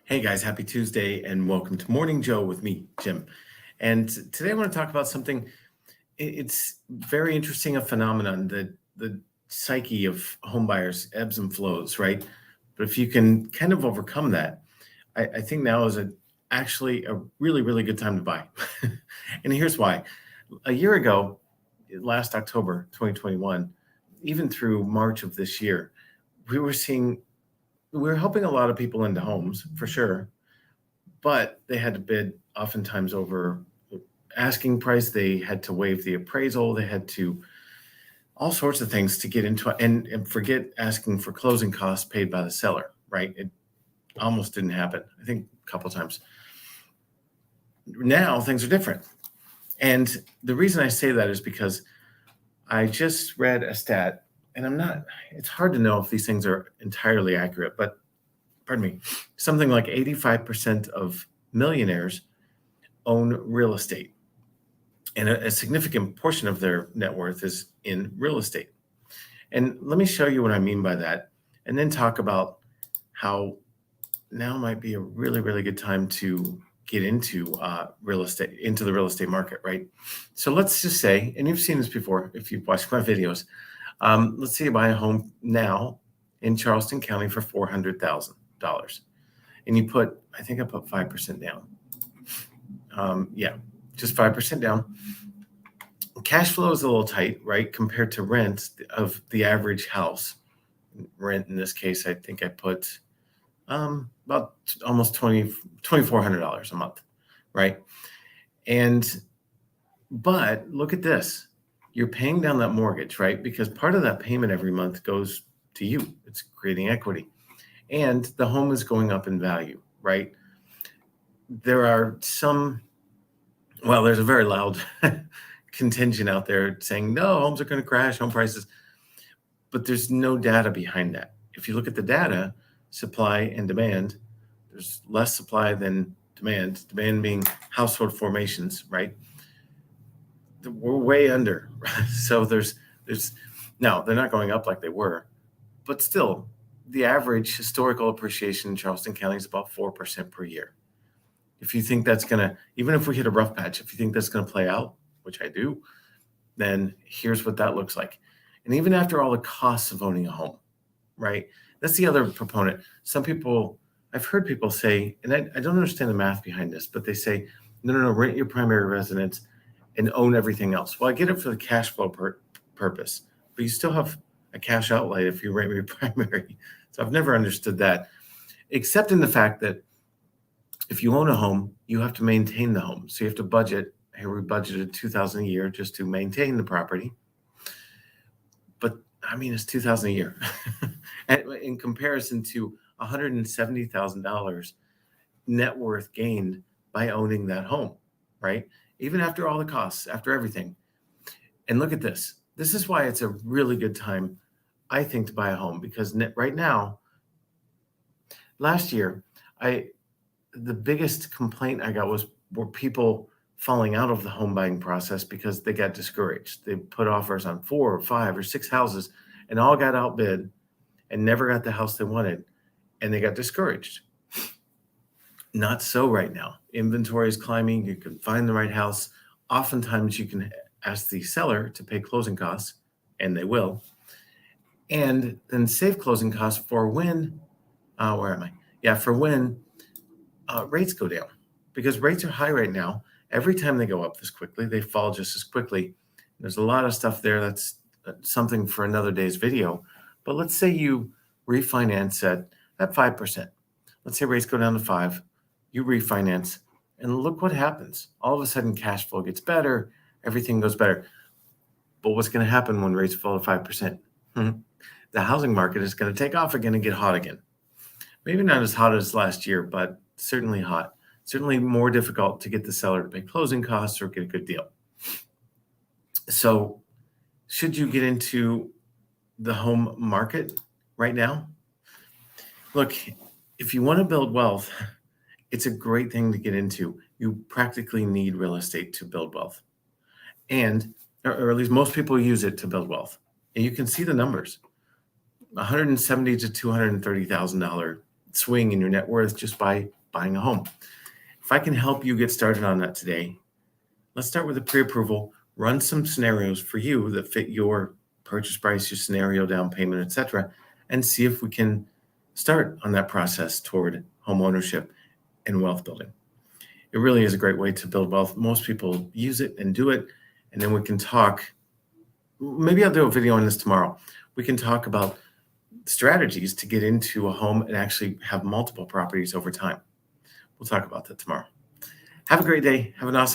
Hey guys, happy Tuesday and welcome to Morning Joe with me, Jim. And today I want to talk about something. It's very interesting, a phenomenon that the psyche of home buyers ebbs and flows, right? But if you can kind of overcome that, I think now is actually a really, really good time to buy. And here's why. A year ago, last October 2021, even through March of this year, we were seeing, we were helping a lot of people into homes for sure, but they had to bid oftentimes over asking price. They had to waive the appraisal. They had to all sorts of things to get into and forget asking for closing costs paid by the seller, right? It almost didn't happen. I think a couple of times. Now things are different. And the reason I say that is because I just read a stat, and it's hard to know if these things are entirely accurate, but pardon me, something like 85% of millionaires own real estate. And a significant portion of their net worth is in real estate. And let me show you what I mean by that, and then talk about how now might be a really, really good time to get into real estate, into the real estate market, right? So let's just say, and you've seen this before if you've watched my videos, let's say you buy a home now in Charleston County for $400,000. And you put, I think I put 5% down. Yeah, just 5% down. Cash flow is a little tight, right? Compared to rent of the average house. Rent in this case, I think I put about almost $2,400 a month, right? But look at this. You're paying down that mortgage, right? Because part of that payment every month goes to you. It's creating equity. And the home is going up in value, right? There are there's a very loud contingent out there saying, no, homes are going to crash, home prices. But there's no data behind that. If you look at the data, supply and demand, there's less supply than demand being household formations, right? We're way under. So there's now they're not going up like they were, but still the average historical appreciation in Charleston County is about 4% per year. If you think that's gonna, even if we hit a rough patch, if you think that's gonna play out, which I do, then here's what that looks like. And even after all the costs of owning a home, right? That's the other proponent. I've heard people say, and I don't understand the math behind this, but they say, no, rent your primary residence and own everything else. Well, I get it for the cash flow purpose, but you still have a cash outlay if you rent your primary. So I've never understood that, except in the fact that if you own a home, you have to maintain the home. So you have to budget. Here we budgeted $2,000 a year just to maintain the property. But I mean, it's $2,000 a year in comparison to $170,000 net worth gained by owning that home, right? Even after all the costs, after everything. And look at this. This is why it's a really good time, I think, to buy a home, because right now, last year, the biggest complaint I got were people falling out of the home buying process because they got discouraged. They put offers on 4 or 5 or 6 houses and all got outbid and never got the house they wanted, and they got discouraged. Not so right now. Inventory is climbing. You can find the right house. Oftentimes you can ask the seller to pay closing costs, and they will, and then save closing costs for when, where am I? Yeah, for when rates go down, because rates are high right now. Every time they go up this quickly, they fall just as quickly. There's a lot of stuff there that's something for another day's video. But let's say you refinance at 5%. Let's say rates go down to 5. You refinance, and look what happens. All of a sudden, cash flow gets better. Everything goes better. But what's going to happen when rates fall to 5%? The housing market is going to take off again and get hot again. Maybe not as hot as last year, but certainly hot. Certainly more difficult to get the seller to pay closing costs or get a good deal. So should you get into the home market right now? Look, if you want to build wealth, it's a great thing to get into. You practically need real estate to build wealth. Or at least most people use it to build wealth. And you can see the numbers. $170,000 to $230,000 swing in your net worth just by buying a home. If I can help you get started on that today, let's start with a pre-approval, run some scenarios for you that fit your purchase price, your scenario, down payment, etc., and see if we can start on that process toward home ownership and wealth building. It really is a great way to build wealth. Most people use it and do it, and then we can talk. Maybe I'll do a video on this tomorrow. We can talk about strategies to get into a home and actually have multiple properties over time. We'll talk about that tomorrow. Have a great day. Have an awesome